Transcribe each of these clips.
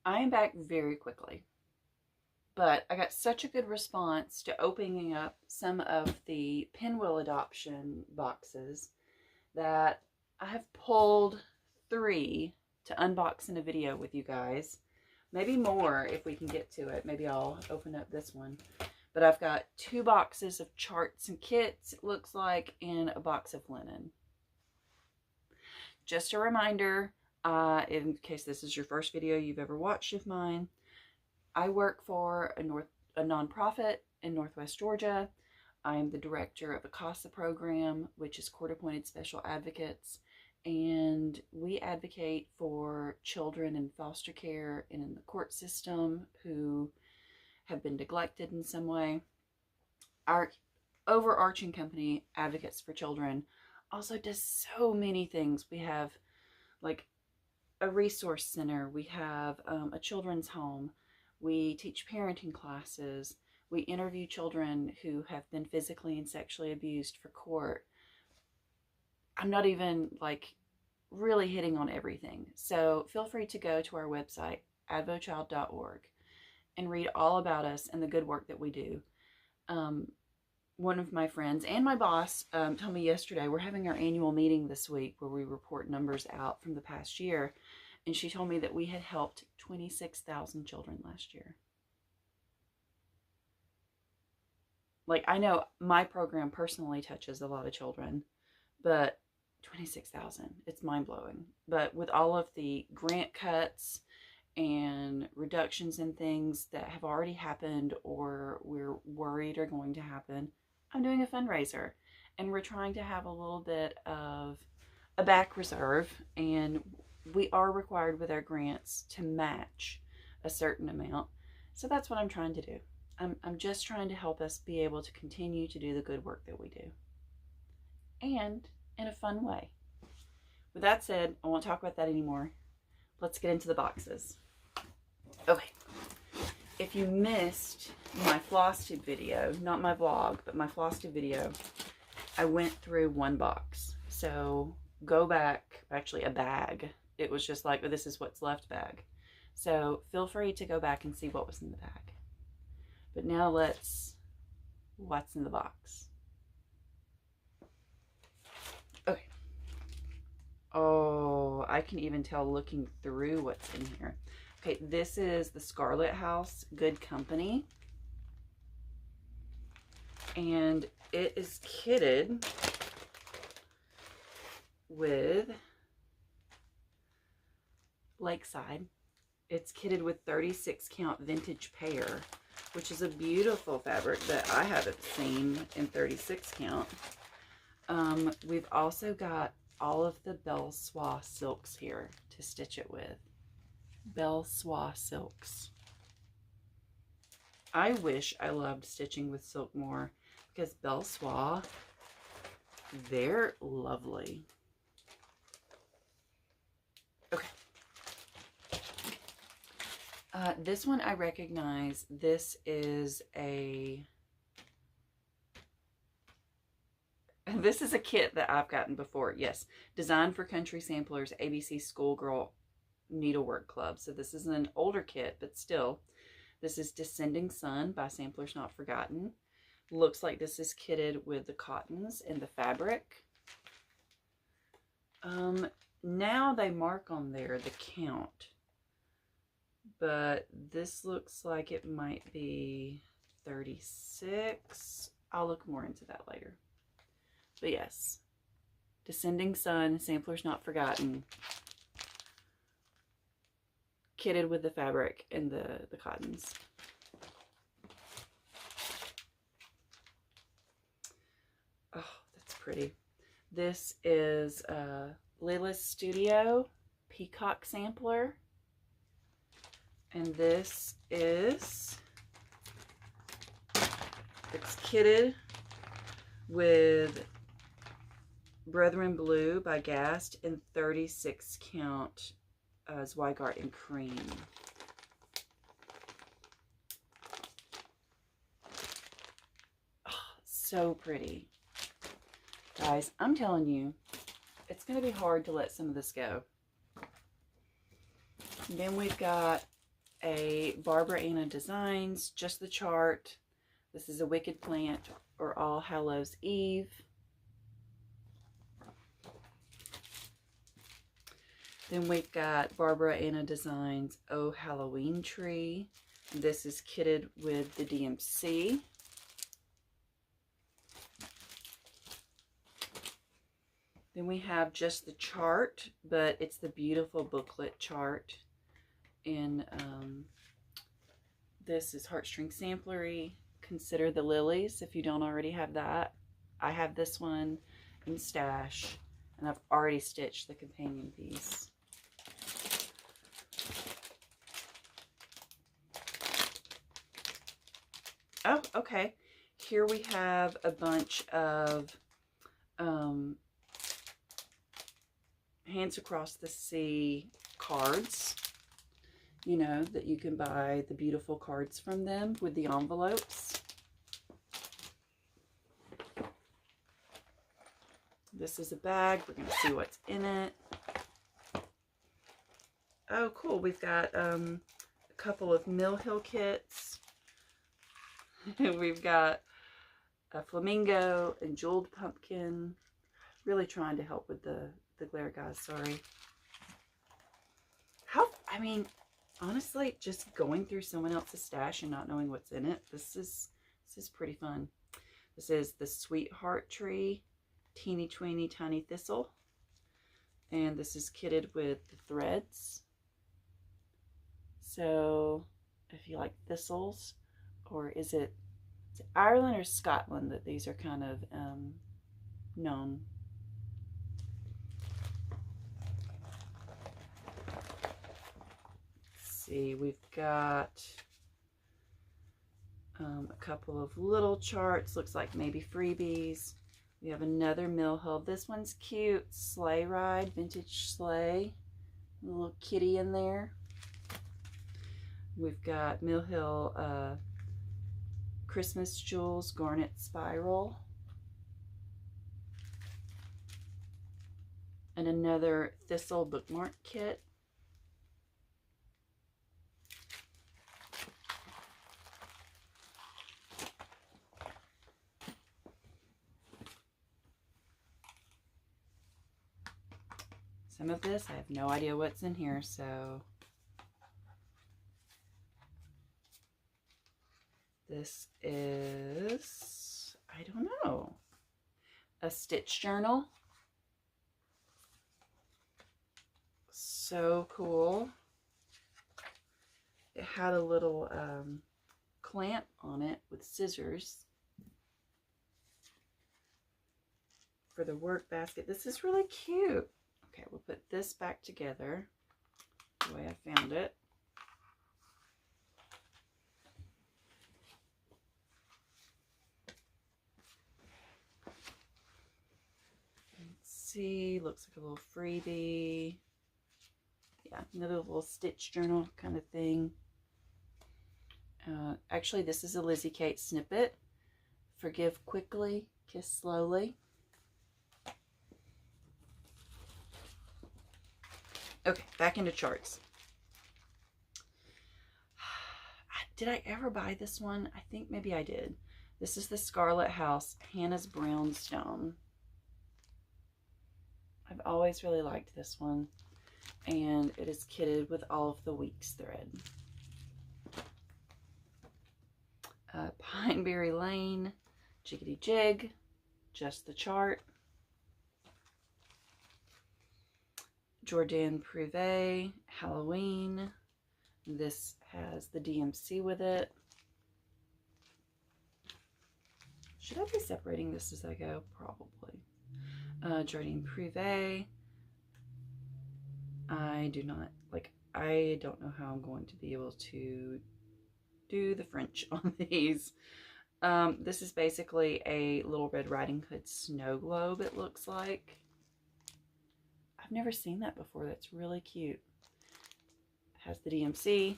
I am back very quickly, but I got such a good response to opening up some of the Pinwheel adoption boxes that I have pulled 3 to unbox in a video with you guys. Maybe more if we can get to it. Maybe I'll open up this one. But I've got 2 boxes of charts and kits, it looks like, and a box of linen. Just a reminder, in case this is your first video you've ever watched of mine, I work for a nonprofit in Northwest Georgia. I am the director of the CASA program, which is Court-Appointed Special Advocates, and we advocate for children in foster care and in the court system who have been neglected in some way. Our overarching company, Advocates for Children, also does so many things. We have like a resource center, we have a children's home, we teach parenting classes, we interview children who have been physically and sexually abused for court. I'm not even like really hitting on everything. So feel free to go to our website, advochild.org, and read all about us and the good work that we do. One of my friends and my boss told me yesterday, we're having our annual meeting this week where we report numbers out from the past year. And she told me that we had helped 26,000 children last year. Like, I know my program personally touches a lot of children, but 26,000, it's mind-blowing. But with all of the grant cuts and reductions in things that have already happened or we're worried are going to happen, I'm doing a fundraiser, and we're trying to have a little bit of a back reserve, and we are required with our grants to match a certain amount. So that's what I'm trying to do. I'm just trying to help us be able to continue to do the good work that we do, and in a fun way. With that said, I won't talk about that anymore. Let's get into the boxes. Okay, if you missed my Flosstube video, not my vlog, but my Flosstube video, I went through 1 box. So go back, actually a bag. It was just like, this is what's left bag. So feel free to go back and see what was in the bag. But now what's in the box? Okay. Oh, I can even tell looking through what's in here. Okay, this is the Scarlet House Good Company. And it is kitted with Lakeside. It's kitted with 36 count vintage pear, which is a beautiful fabric that I haven't seen in 36 count. We've also got all of the Belle Soie silks here to stitch it with. Belle Soie silks. I wish I loved stitching with silk more, because Belle Soie, they're lovely. Okay. This one I recognize. This is a kit that I've gotten before. Yes, Designed for Country Samplers, ABC Schoolgirl Needlework Club. So this is an older kit, but still. This is Descending Sun by Samplers Not Forgotten. Looks like this is kitted with the cottons and the fabric. Now they mark on there the count, but this looks like it might be 36. I'll look more into that later. But yes, Descending Sun, Samplers Not Forgotten, kitted with the fabric and the cottons. Oh, that's pretty. This is Lila's Studio Peacock Sampler. And this is, it's kitted with Brethren Blue by Gast and 36 count Zweigart in cream. Oh, so pretty. Guys, I'm telling you, it's going to be hard to let some of this go. And then we've got a Barbara Anna Designs, just the chart. This is a Wicked Plant or All Hallows Eve. Then we've got Barbara Anna Designs Oh Halloween Tree. This is kitted with the DMC. Then we have just the chart, but it's the beautiful booklet chart. And this is Heartstring Samplery. Consider the Lilies if you don't already have that. I have this one in stash, and I've already stitched the companion piece. Oh, okay. Here we have a bunch of Hands Across the Sea cards, you know, that you can buy the beautiful cards from them with the envelopes. This is a bag. We're going to see what's in it. Oh, cool. We've got a couple of Mill Hill kits. We've got a flamingo and jeweled pumpkin. Really trying to help with the glare, guys. Sorry. I mean, honestly, just going through someone else's stash and not knowing what's in it, this is pretty fun. This is the Sweetheart Tree, Teeny Tweeny Tiny Thistle. And this is kitted with the threads. So, if you like thistles, or is it Ireland or Scotland that these are kind of known? See, we've got a couple of little charts, looks like maybe freebies. We have another Mill Hill. This one's cute, sleigh ride, vintage sleigh, a little kitty in there. We've got Mill Hill Christmas Jewels Garnet Spiral, and another Thistle bookmark kit. Some of this, I have no idea what's in here, so this is, I don't know, a stitch journal. So cool. It had a little clamp on it with scissors for the work basket. This is really cute. Okay, we'll put this back together the way I found it. Let's see, looks like a little freebie. Yeah, another little stitch journal kind of thing. Actually, this is a Lizzie Kate snippet. Forgive quickly, kiss slowly. Okay, back into charts. Did I ever buy this one? I think maybe I did. This is the Scarlet House Hannah's Brownstone. I've always really liked this one. And it is kitted with all of the Weeks thread. Pineberry Lane, Jiggity Jig, just the chart. Jordan Privé, Halloween. This has the DMC with it. Should I be separating this as I go? Probably. Jordan Privé. I don't know how I'm going to be able to do the French on these. This is basically a Little Red Riding Hood snow globe, it looks like. I've never seen that before. That's really cute. It has the DMC.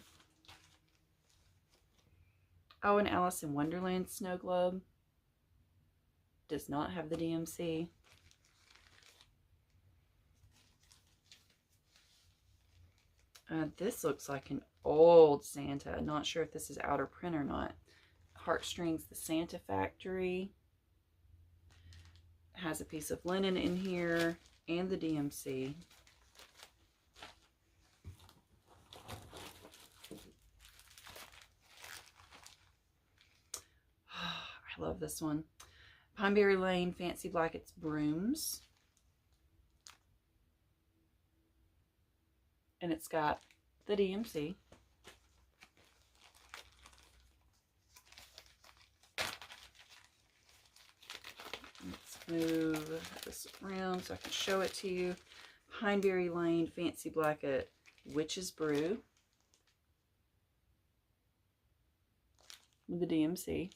Oh, and Alice in Wonderland snow globe does not have the DMC. This looks like an old Santa. Not sure if this is out of print or not. Heartstrings, the Santa Factory. Has a piece of linen in here and the DMC. I love this one. Pineberry Lane Fancy Blankets Brooms. And it's got the DMC. Let's move this around so I can show it to you. Pineberry Lane Fancy Blanket Witch's Brew with the DMC.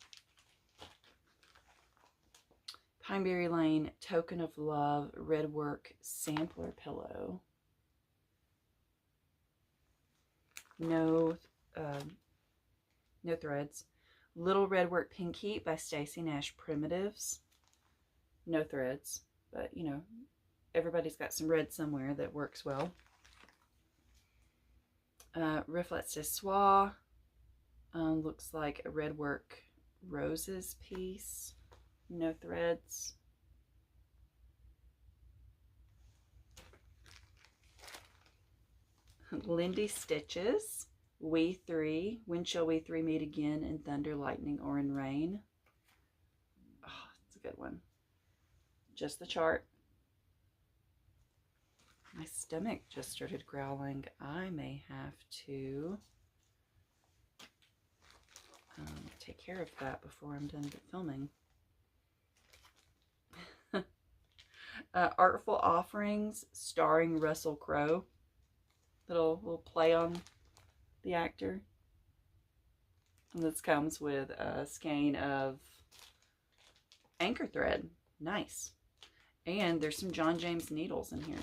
Pineberry Lane Token of Love Red Work Sampler Pillow. No threads. Little Red Work Pinky by Stacy Nash Primitives. No threads, but you know, everybody's got some red somewhere that works well. Reflets de Soie. Looks like a Red Work Roses piece. No threads. Lindy Stitches, We Three. When shall we three meet again in thunder, lightning, or in rain? Oh, it's a good one. Just the chart. My stomach just started growling. I may have to take care of that before I'm done filming. Artful Offerings, starring Russell Crowe. Little play on the actor. And this comes with a skein of anchor thread. Nice. And there's some John James needles in here.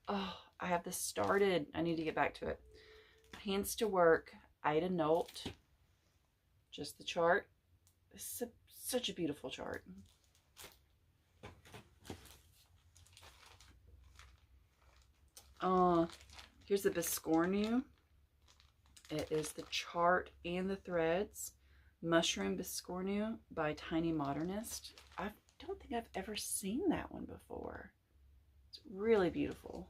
Oh, I have this started. I need to get back to it. Hands to Work, Ida Nolt. Just the chart. This is such a beautiful chart. Here's the Biscornu. It is the chart and the threads. Mushroom Biscornu by Tiny Modernist. I don't think I've ever seen that one before. It's really beautiful.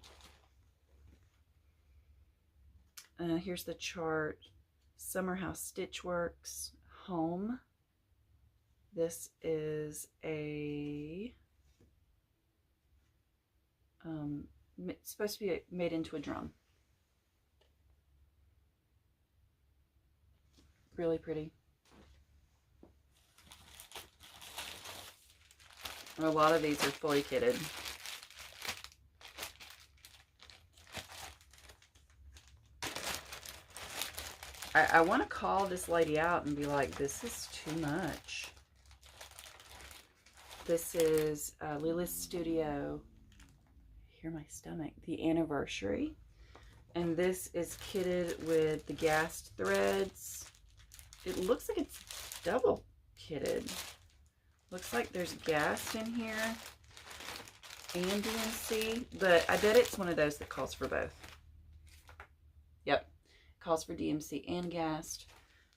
Here's the chart. Summer House Stitchworks Home. This is a it's supposed to be made into a drum. Really pretty. A lot of these are fully kitted. I want to call this lady out and be like, this is too much. This is Lila's Studio. Hear my stomach. The Anniversary. And this is kitted with the gassed threads. It looks like it's double kitted. Looks like there's gassed in here and DMC, but I bet it's one of those that calls for both. Yep, calls for DMC and gassed.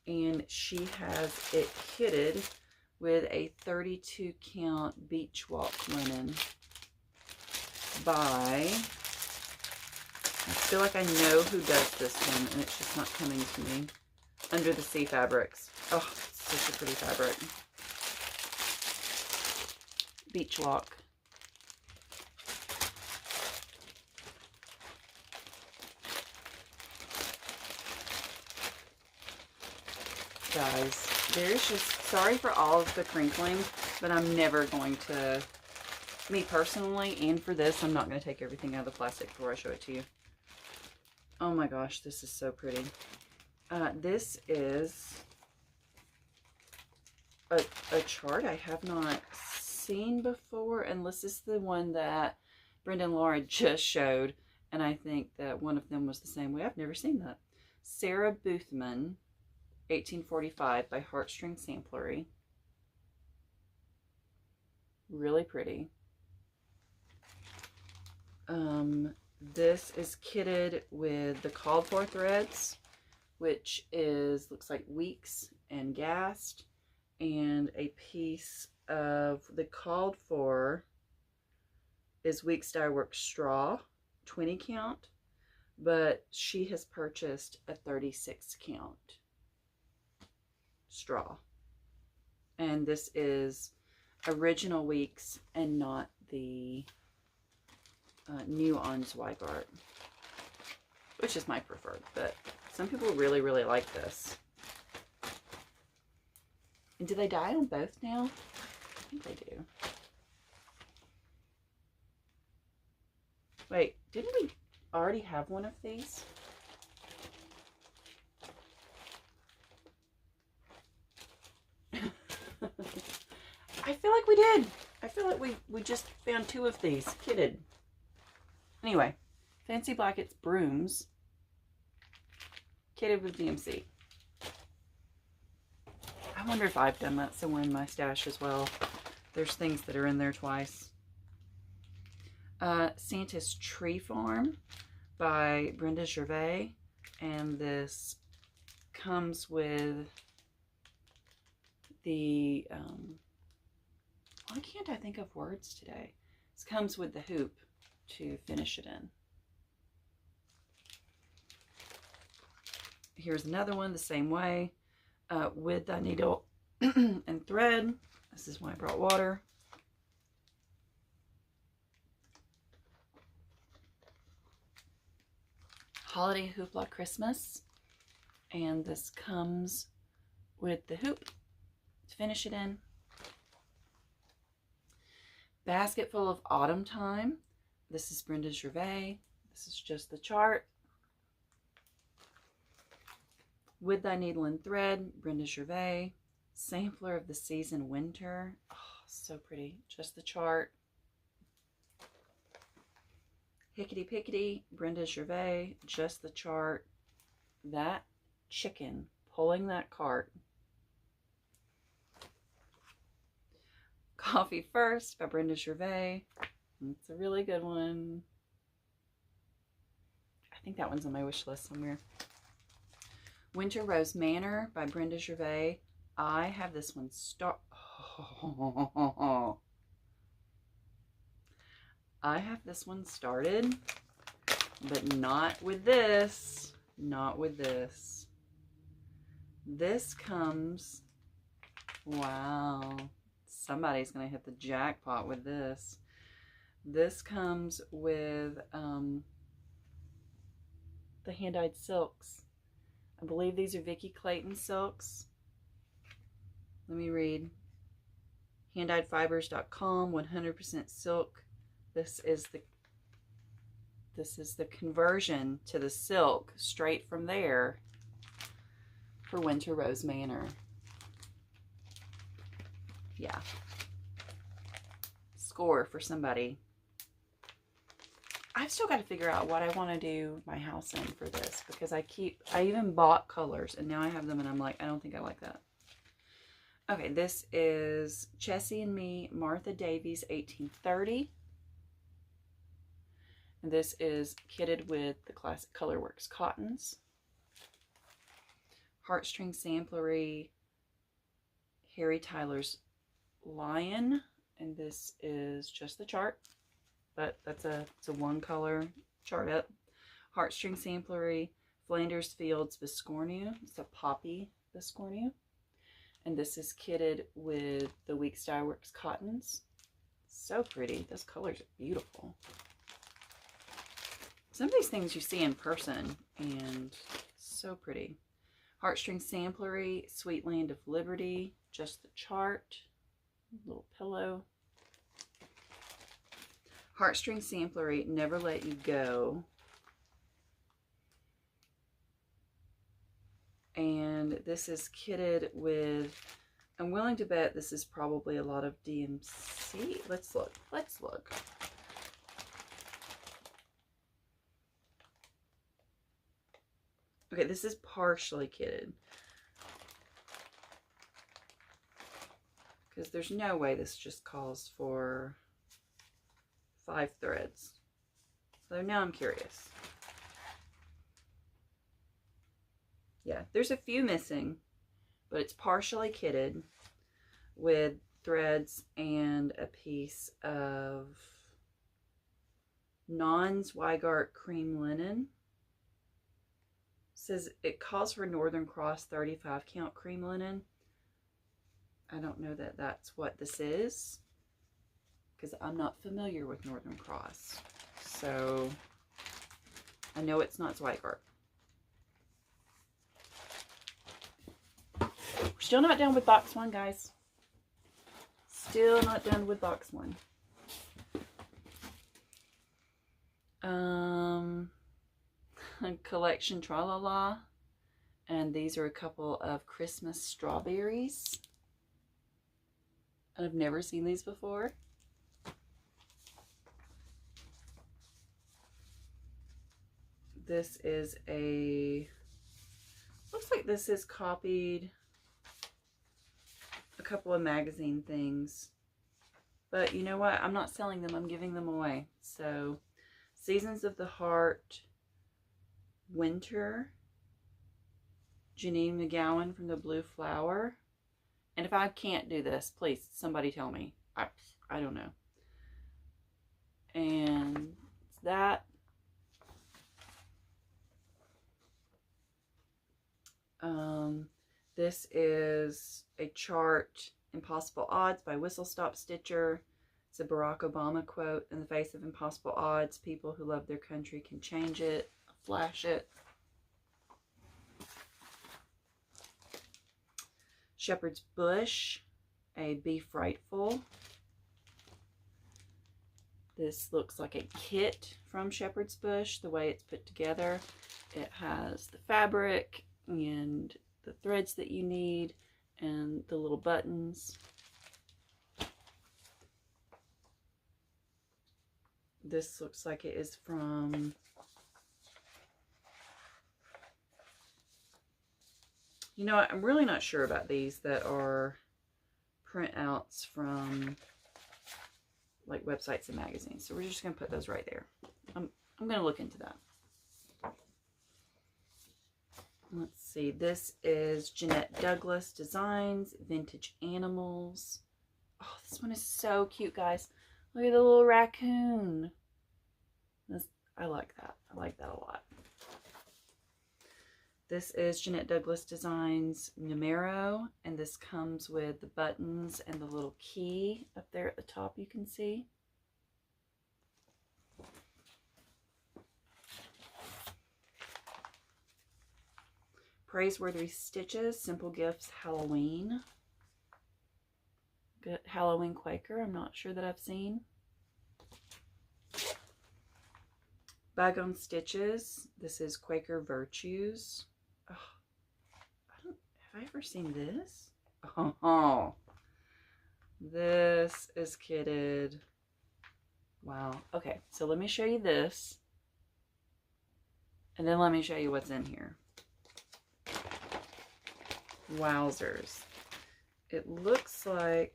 And she has it kitted with a 32 count beach walk linen by, I feel like I know who does this one and it's just not coming to me. Under the Sea Fabrics. Oh, it's such a pretty fabric. Beach walk. Guys, there's just, sorry for all of the crinkling, but I'm never going to, me personally, and for this, I'm not going to take everything out of the plastic before I show it to you. Oh my gosh, this is so pretty. This is a chart I have not seen before, and this is the one that Brenda and Laura just showed, and I think that one of them was the same way. I've never seen that. Sarah Boothman, 1845 by Heartstring Samplery. Really pretty. This is kitted with the called for threads, which looks like weeks and gassed, and a piece of the called for is Weeks Dye Works straw, 20 count, but she has purchased a 36 count straw. And this is original Weeks and not the new on Zweigart, which is my preferred, but some people really, really like this. And do they dye on both now? I think they do. Wait, didn't we already have one of these? I feel like we did. I feel like we just found two of these kitted. Anyway, Fancy Blankets brooms kitted with DMC. I wonder if I've done that somewhere in my stash as well. There's things that are in there twice. Santa's Tree Farm by Brenda Gervais. And this comes with the, why can't I think of words today? This comes with the hoop to finish it in. Here's another one the same way. With the needle and thread. This is why I brought water. Holiday Hoopla Christmas. And this comes with the hoop to finish it in. Basket Full of Autumn Time. This is Brenda Gervais. This is just the chart. With Thy Needle and Thread, Brenda Gervais. Sampler of the Season Winter. Oh, so pretty. Just the chart. Hickety Pickety, Brenda Gervais. Just the chart. That chicken pulling that cart. Coffee First by Brenda Gervais. It's a really good one. I think that one's on my wish list somewhere. Winter Rose Manor by Brenda Gervais. I have this one I have this one started, but not with this. Not with this. This comes, wow, somebody's going to hit the jackpot with this. This comes with the hand-dyed silks. I believe these are Vicki Clayton silks. Let me read. Handdyedfibers.com, 100% silk. This is the conversion to the silk straight from there for Winter Rose Manor. Yeah. Score for somebody. I've still got to figure out what I want to do my house in for this, because I even bought colors and now I have them and I'm like, I don't think I like that. Okay, this is Chessie and Me, Martha Davies, 1830. And this is kitted with the classic Colorworks cottons. Heartstring Samplery, Harry Tyler's Lion. And this is just the chart, but it's a one color chart up. Heartstring Samplery, Flanders Fields Viscornu. It's a poppy Viscornu. And this is kitted with the Weeks Dye Works cottons. So pretty. Those colors are beautiful. Some of these things you see in person and so pretty. Heartstring Samplery, Sweet Land of Liberty, just the chart, little pillow. Heartstring Samplery, Never Let You Go. And this is kitted with, I'm willing to bet this is probably a lot of DMC. Let's look. Let's look. Okay, this is partially kitted. Because there's no way this just calls for 5 threads. So now I'm curious. Yeah, there's a few missing, but it's partially kitted with threads and a piece of non-Zweigart cream linen. It says it calls for Northern Cross 35 count cream linen. I don't know that that's what this is, because I'm not familiar with Northern Cross. So I know it's not Zweigart. We're still not done with box one, guys. Still not done with box one. Collection Tralala. And these are a couple of Christmas strawberries. I've never seen these before. This is looks like this is copied a couple of magazine things. But you know what? I'm not selling them. I'm giving them away. So, Seasons of the Heart, Winter, Janine McGowan from the Blue Flower. And if I can't do this, please, somebody tell me. I don't know. And that. This is a chart, Impossible Odds by Whistle Stop Stitcher. It's a Barack Obama quote: "In the face of impossible odds, people who love their country can change it." I'll flash it. Shepherd's Bush, a Be Frightful. This looks like a kit from Shepherd's Bush, the way it's put together. It has the fabric and the threads that you need and the little buttons. This looks like it is from, you know what, I'm really not sure about these that are printouts from like websites and magazines. So we're just going to put those right there. I'm going to look into that. Let's see. This is Jeanette Douglas Designs, Vintage Animals. Oh, this one is so cute, guys. Look at the little raccoon. I like that. I like that a lot. This is Jeanette Douglas Designs Numero, and this comes with the buttons and the little key up there at the top you can see. Praiseworthy Stitches, Simple Gifts Halloween. Good Halloween Quaker, I'm not sure that I've seen. Bygone Stitches, this is Quaker Virtues. Oh, have I ever seen this? Oh, this is kitted. Wow. Okay, so let me show you this. And then let me show you what's in here. Wowzers. It looks like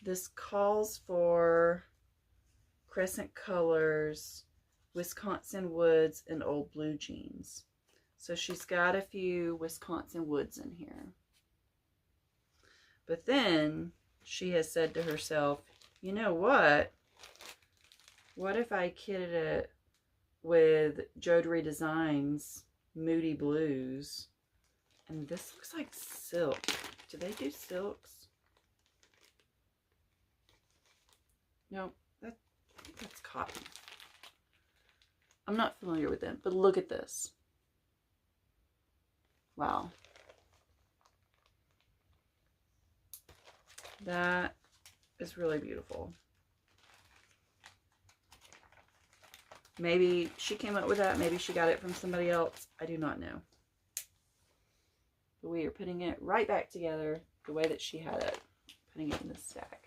this calls for Crescent Colors, Wisconsin Woods, and Old Blue Jeans. So she's got a few Wisconsin Woods in here. But then she has said to herself, you know what? What if I kitted it with Jodery Designs Moody Blues? And this looks like silk. Do they do silks? No, I think that's cotton. I'm not familiar with them, but look at this. Wow. That is really beautiful. Maybe she came up with that. Maybe she got it from somebody else. I do not know. But we are putting it right back together the way that she had it. Putting it in this stack.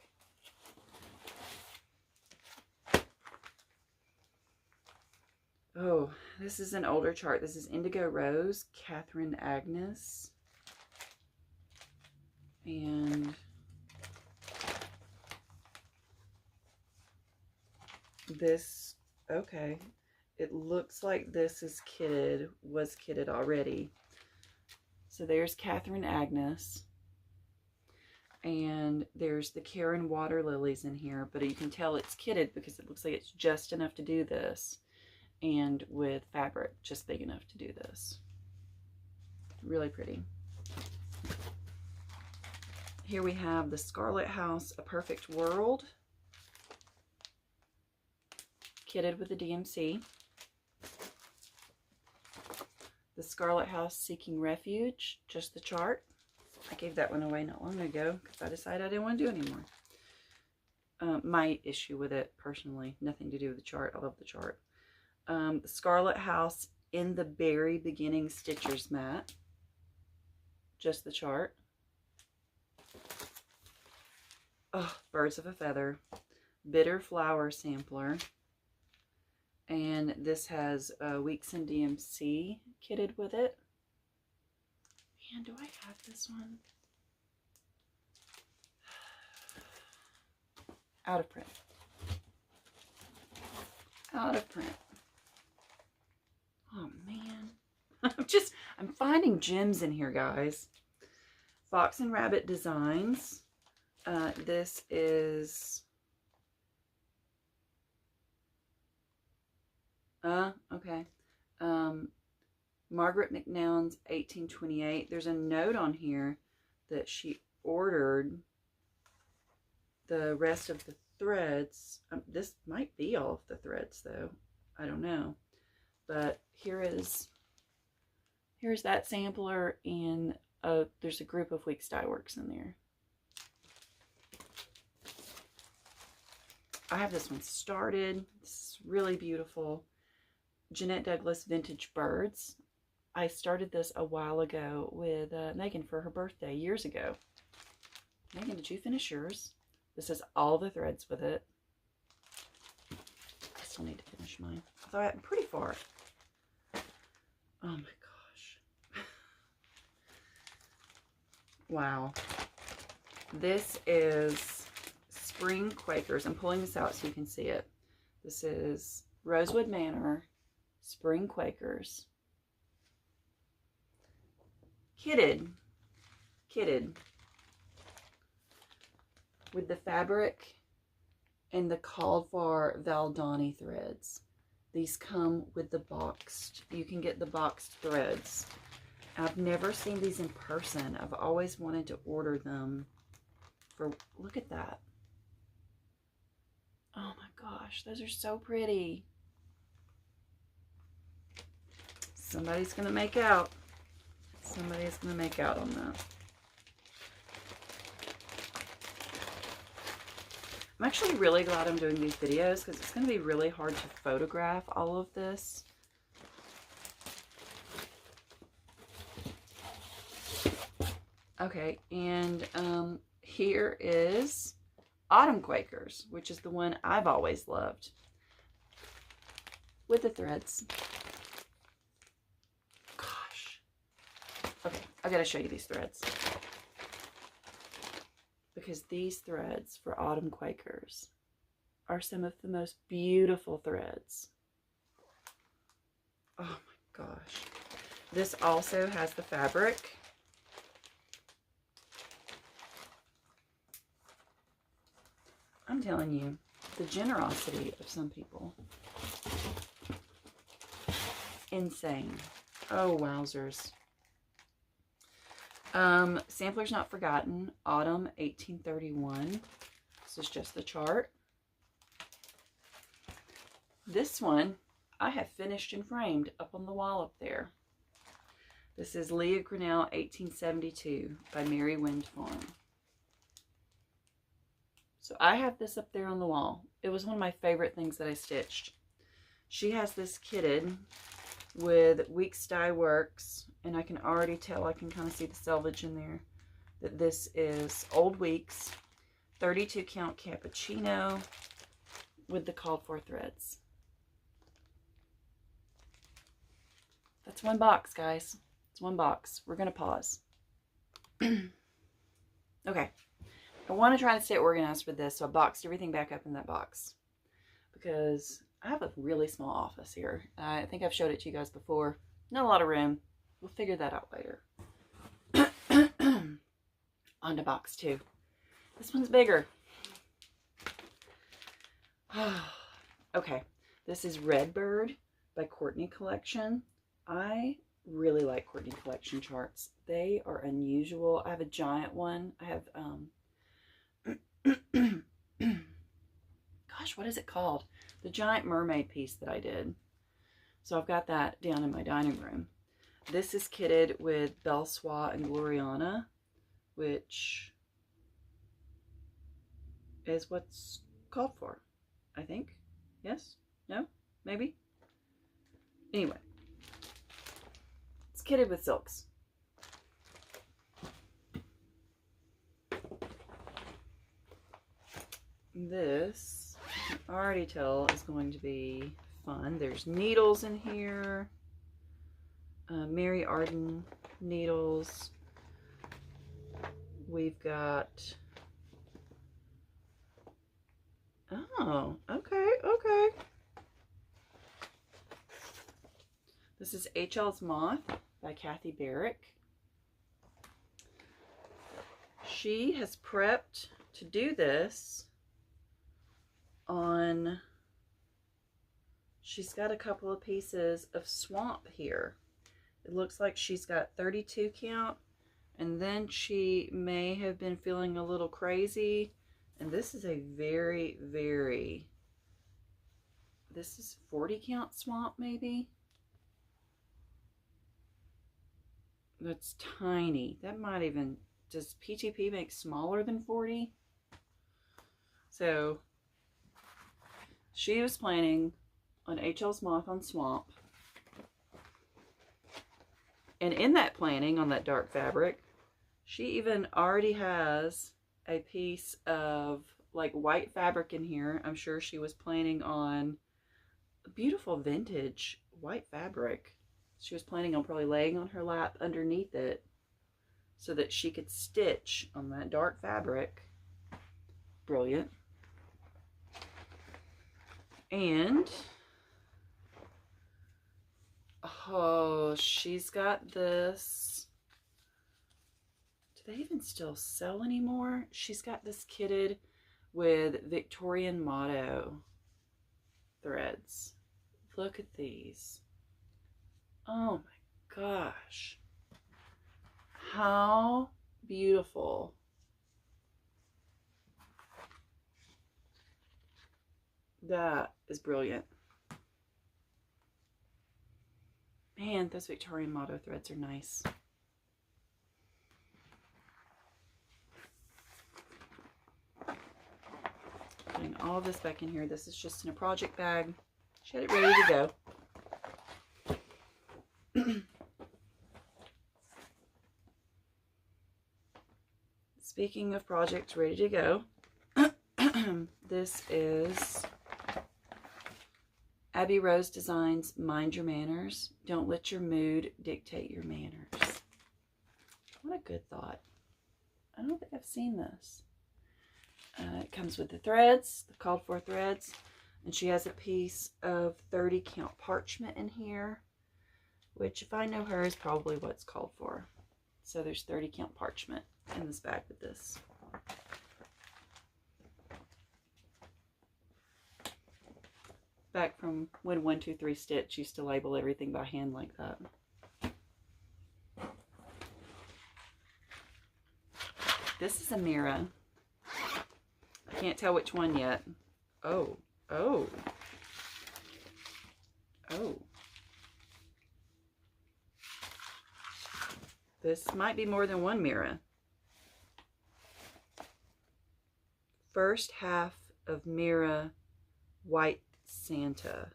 Oh, this is an older chart. This is Indigo Rose, Catherine Agnes. And this, okay, it looks like this is kitted, was kitted already. So there's Catherine Agnes. And there's the Karen water lilies in here, but you can tell it's kitted because it looks like it's just enough to do this. And with fabric just big enough to do this. Really pretty. Here we have the Scarlet House, A Perfect World. Kitted with the DMC. The Scarlet House, Seeking Refuge, just the chart. I gave that one away not long ago because I decided I didn't want to do it anymore. My issue with it, personally, nothing to do with the chart. I love the chart. The Scarlet House, In the Very Beginning Stitchers mat. Just the chart. Oh, Birds of a Feather. Bitter Flower sampler. And this has Weeks in DMC kitted with it. And do I have this one? Out of print. Out of print. Oh man. I'm finding gems in here, guys. Fox and Rabbit Designs. This is okay. Margaret McNown's 1828. There's a note on here that she ordered the rest of the threads. This might be all of the threads though. I don't know. But here's that sampler, and there's a group of Weeks Dye Works in there. I have this one started. This is really beautiful. Jeanette Douglas Vintage Birds. I started this a while ago with Megan for her birthday years ago. Megan, did you finish yours? This is all the threads with it. I still need to finish mine. Although I'm pretty far. Oh my gosh. Wow. This is Spring Quakers. I'm pulling this out so you can see it. This is Rosewood Manor, Spring Quakers. Kitted with the fabric and the called for Valdani threads. These come with the boxed, you can get the boxed threads. I've never seen these in person. I've always wanted to order them for, look at that. Oh my gosh, those are so pretty. Somebody's gonna make out. Somebody's going to make out on that. I'm actually really glad I'm doing these videos because it's going to be really hard to photograph all of this. Okay, and here is Autumn Quakers, which is the one I've always loved, with the threads. Okay, I gotta show you these threads. Because these threads for Autumn Quakers are some of the most beautiful threads. Oh my gosh. This also has the fabric. I'm telling you, the generosity of some people. Insane. Oh, wowzers. Samplers Not Forgotten, Autumn 1831. This is just the chart. This one I have finished and framed up on the wall up there. This is Leah Grinnell 1872 by Mary Wind Farm. So I have this up there on the wall. It was one of my favorite things that I stitched. She has this kitted with Weeks Dye Works, and I can already tell, I can kind of see the selvage in there, that this is Old Weeks, 32 count cappuccino with the called for threads. That's one box, guys. It's one box. We're going to pause. Okay. I want to try to stay organized with this, so I boxed everything back up in that box. because I have a really small office here. I think I've showed it to you guys before. Not a lot of room. We'll figure that out later. On to box 2. This one's bigger. Okay, this is Redbird by Courtney Collection. I really like Courtney Collection charts. They are unusual. I have a giant one. I have, gosh, what is it called? The giant mermaid piece that I did. So I've got that down in my dining room. This is kitted with Belsois and Gloriana, which is what's called for, I think. Yes? No? Maybe? Anyway. It's kitted with silks. This, I can already tell, is going to be fun. There's needles in here. Mary Arden needles. We've got... Oh, okay, okay. This is HL's Moth by Kathy Barrick. She has prepped to do this on... She's got a couple of pieces of swamp here. It looks like she's got 32 count, and then she may have been feeling a little crazy. And this is a very, very, this is 40 count swamp maybe. That's tiny. That might even, does PTP make smaller than 40? So she was planning on HL's Moth on Swamp. And in that planning on that dark fabric, she even already has a piece of like white fabric in here. I'm sure she was planning on a beautiful vintage white fabric. She was planning on probably laying on her lap underneath it so that she could stitch on that dark fabric. Brilliant. And oh, she's got this. Do they even still sell anymore? She's got this kitted with Victorian motto threads. Look at these. Oh my gosh. How beautiful. That is brilliant. Man, those Victorian motto threads are nice. Putting all this back in here. This is just in a project bag. She had it ready to go. Speaking of projects ready to go, this is Abby Rose Designs Mind Your Manners. Don't let your mood dictate your manners. What a good thought. I don't think I've seen this. It comes with the threads, the called for threads, and she has a piece of 30 count parchment in here, which if I know her is probably what's called for. So there's 30 count parchment in this bag with this. Back from when 1, 2, 3 Stitch used to label everything by hand like that. This is a Mira. I can't tell which one yet. Oh, oh, oh. This might be more than one Mira. First half of Mira White Santa.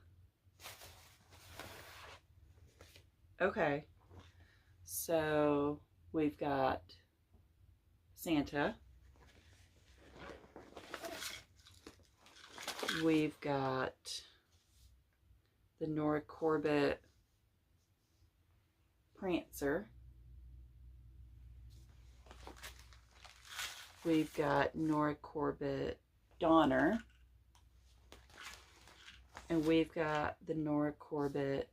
Okay, so we've got Santa. We've got the Nora Corbett Prancer. We've got Nora Corbett Donner. And we've got the Nora Corbett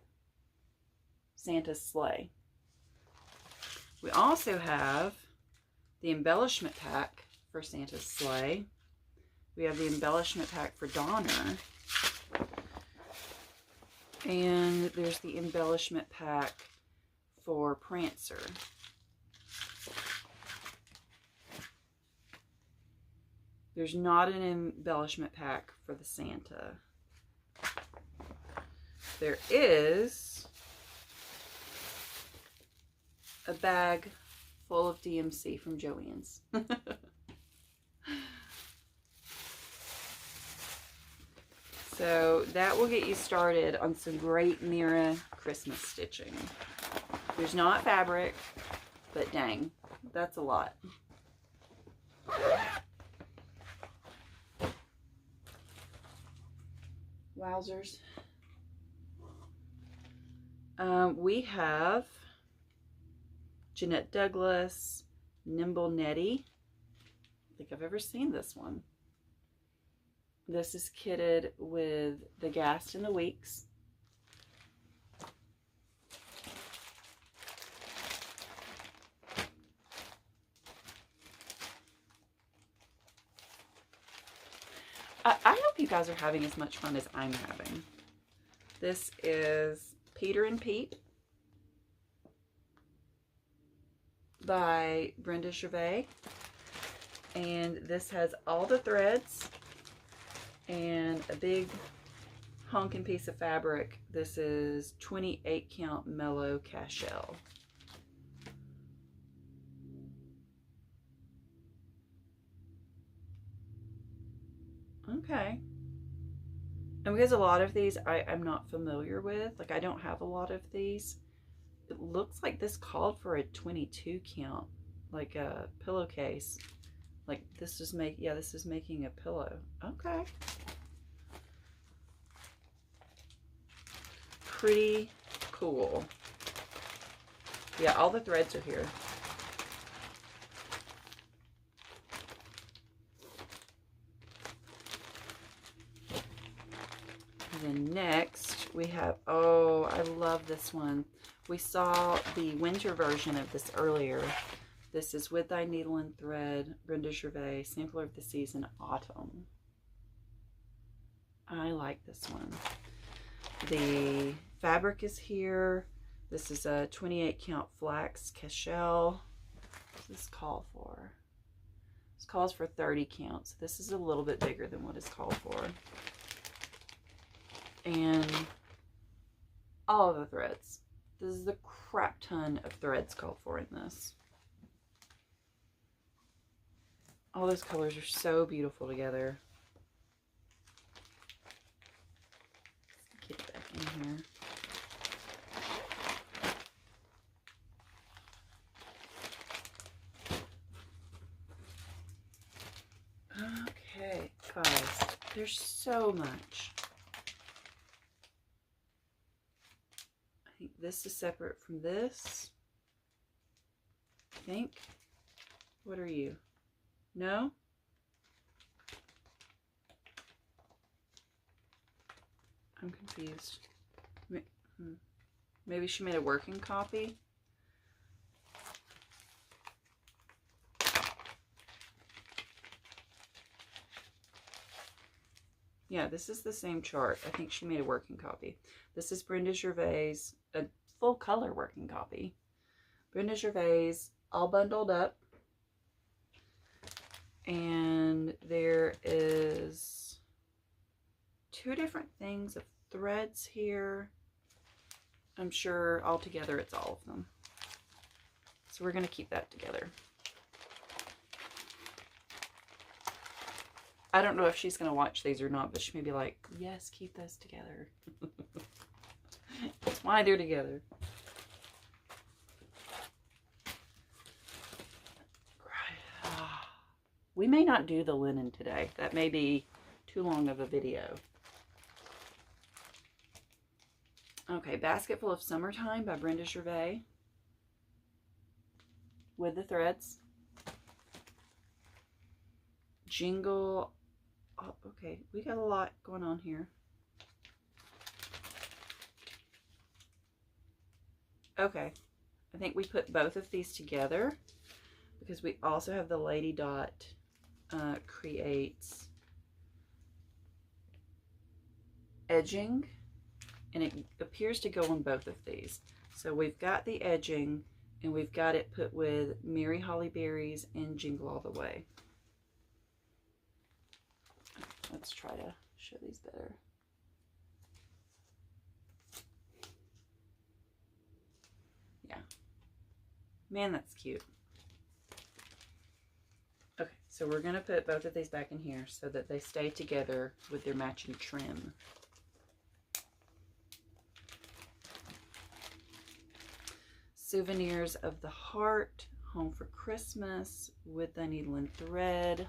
Santa's Sleigh. We also have the embellishment pack for Santa's Sleigh. We have the embellishment pack for Donner. And there's the embellishment pack for Prancer. There's not an embellishment pack for the Santa. There is a bag full of DMC from Joann's. So that will get you started on some great Mira Christmas stitching. There's not fabric, but dang, that's a lot. Wowzers. We have Jeanette Douglas, Nimble Nettie. I don't think I've ever seen this one. This is kitted with the Gast and the Weeks. I hope you guys are having as much fun as I'm having. This is Peter and Pete by Brenda Gervais. And this has all the threads and a big honking piece of fabric. This is 28 count mellow cashel. Okay. And because a lot of these I'm not familiar with, like I don't have a lot of these, it looks like this called for a 22 count, like a pillowcase. Like this is this is making a pillow. Okay. Pretty cool. Yeah, all the threads are here. And then next we have, oh, I love this one. We saw the winter version of this earlier. This is With Thy Needle and Thread, Brenda Gervais, Sampler of the Season, Autumn. I like this one. The fabric is here. This is a 28 count flax cashel. What's this call for? This calls for 30 counts. This is a little bit bigger than what is called for. And all of the threads. This is a crap ton of threads called for in this. All those colors are so beautiful together. Get it back in here. Okay, guys, there's so much. I think this is separate from this. I think. What are you? No? I'm confused. Maybe she made a working copy? Yeah, this is the same chart. I think she made a working copy. This is Brenda Gervais, a full color working copy. Brenda Gervais, all bundled up. And there is 2 different things of threads here. I'm sure altogether it's all of them. So we're going to keep that together. I don't know if she's going to watch these or not, but she may be like, yes, keep those together. That's why they're together. We may not do the linen today. That may be too long of a video. Okay, Basket Full of Summertime by Brenda Gervais. With the threads. Jingle. Oh, okay, we got a lot going on here. Okay, I think we put both of these together because we also have the Lady Dot creates edging, and it appears to go on both of these. So we've got the edging, and we've got it put with Merry Holly Berries and Jingle All the Way. Let's try to show these better. Yeah. Man, that's cute. Okay, so we're going to put both of these back in here so that they stay together with their matching trim. Souvenirs of the Heart, Home for Christmas, With the Needle and Thread.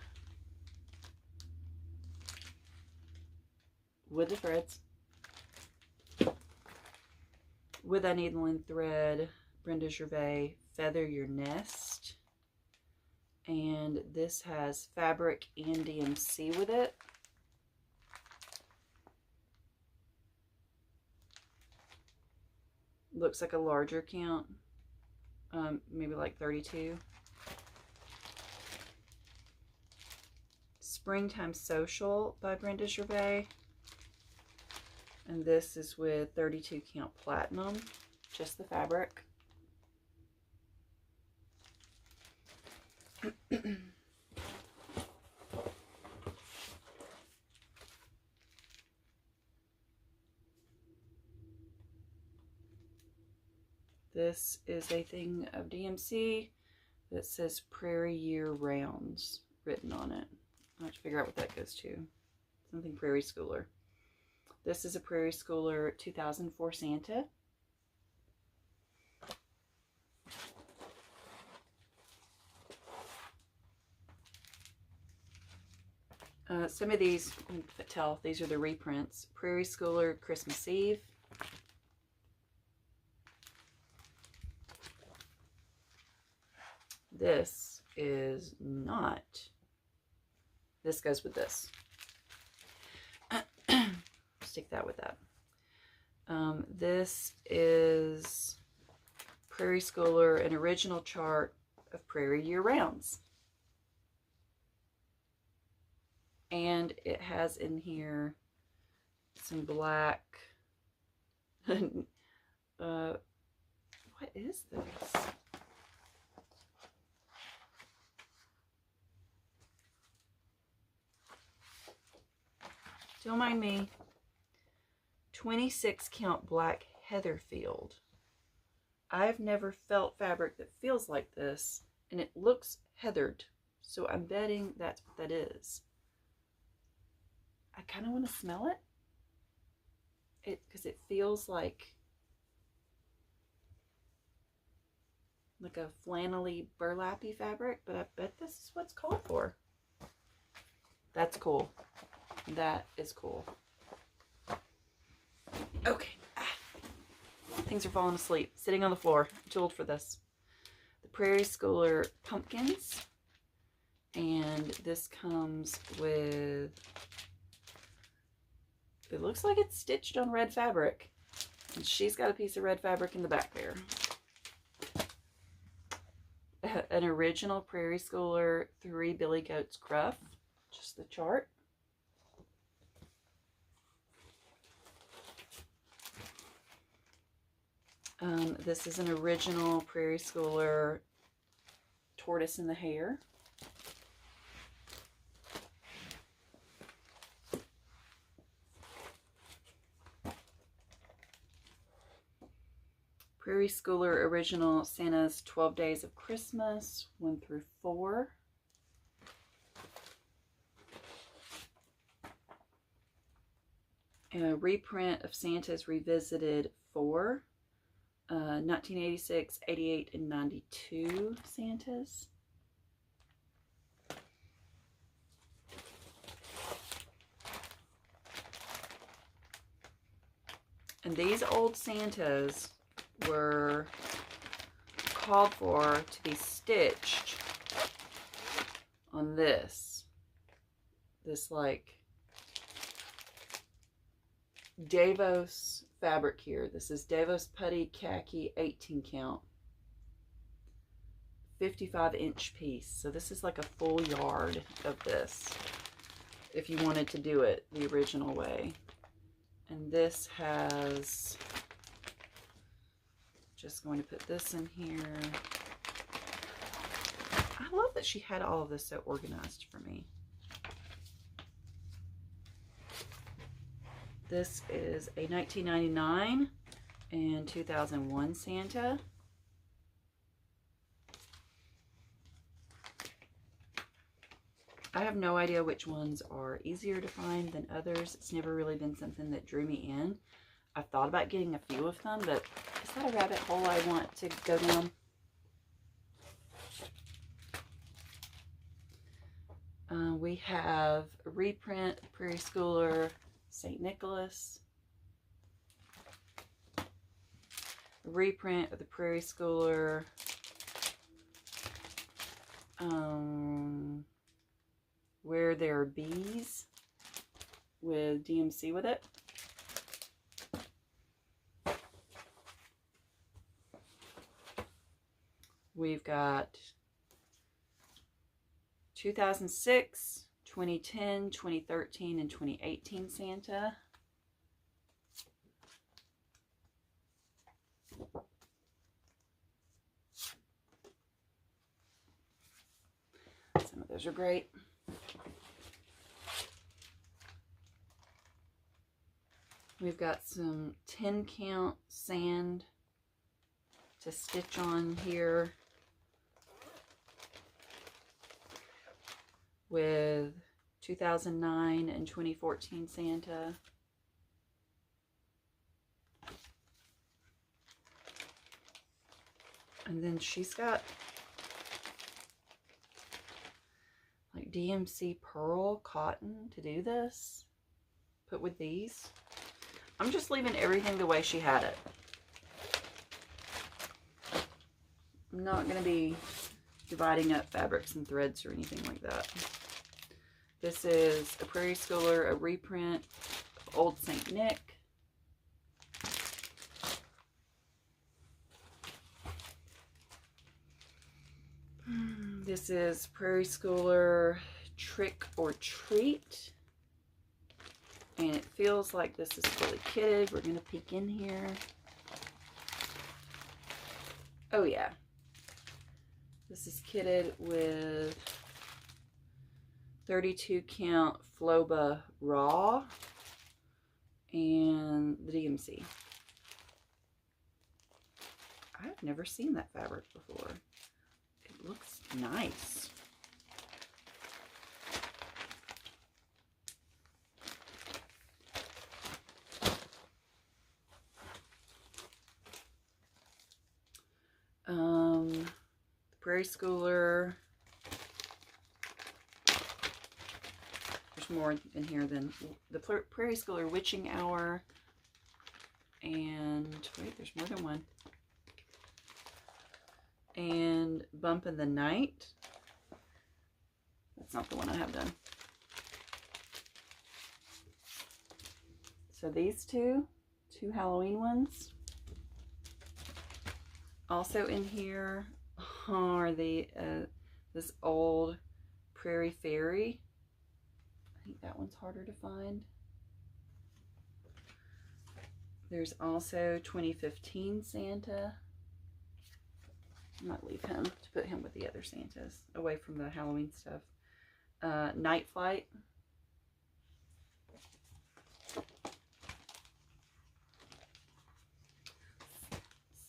With the threads. With a Needle and Thread, Brenda Gervais, Feather Your Nest. And this has fabric and DMC with it. Looks like a larger count, maybe like 32. Springtime Social by Brenda Gervais. And this is with 32 count platinum, just the fabric. This is a thing of DMC that says Prairie Year Rounds written on it. I have to figure out what that goes to. Something Prairie Schooler. This is a Prairie Schooler 2004 Santa. Some of these, you can tell, these are the reprints. Prairie Schooler Christmas Eve. This is not. This goes with this. Stick that with that. This is Prairie Schooler, an original chart of Prairie Year Rounds. And it has in here some black. What is this? Don't mind me. 26 count black Heatherfield. I've never felt fabric that feels like this, and it looks heathered, so I'm betting that's what that is. I kind of want to smell it, because it feels like a flannelly burlappy fabric, but I bet this is what's called for. That's cool. That is cool. Okay. Things are falling asleep. Sitting on the floor. Too old for this. The Prairie Schooler Pumpkins. And this comes with... It looks like it's stitched on red fabric. And she's got a piece of red fabric in the back there. An original Prairie Schooler 3 Billy Goats Gruff. Just the chart. This is an original Prairie Schooler Tortoise in the Hair. Prairie Schooler original Santa's 12 Days of Christmas, 1 through 4. A reprint of Santa's Revisited 4. 1986, 88, and 92 Santas. And these old Santas were called for to be stitched on this like Davos fabric here. This is Davos Putty Khaki 18 count. 55-inch piece. So this is like a full yard of this if you wanted to do it the original way. And this has, just going to put this in here. I love that she had all of this so organized for me. This is a 1999 and 2001 Santa. I have no idea which ones are easier to find than others. It's never really been something that drew me in. I've thought about getting a few of them, but is that a rabbit hole I want to go down? We have a reprint, Prairie Schooler, St. Nicholas. A reprint of the Prairie Schooler. Where There Are Bees with DMC with it. We've got 2006, 2010, 2013, and 2018 Santa. Some of those are great. We've got some 10 count sand to stitch on here with 2009 and 2014 Santa. And then she's got like DMC pearl cotton to do this. Put with these. I'm just leaving everything the way she had it. I'm not going to be dividing up fabrics and threads or anything like that. This is a Prairie Schooler, a reprint of Old St. Nick. This is Prairie Schooler Trick or Treat. And it feels like this is fully kitted. We're going to peek in here. Oh yeah. This is kitted with 32 count Floba Raw and the DMC. I've never seen that fabric before. It looks nice. Prairie Schooler. There's more in here than the Prairie Schooler Witching Hour. And wait, there's more than one. And Bump in the Night. That's not the one I have done. So these two Halloween ones. Also in here are the this old Prairie Fairy. I think that one's harder to find. There's also 2015 Santa. I might leave him to put him with the other Santas, away from the Halloween stuff. Night Flight.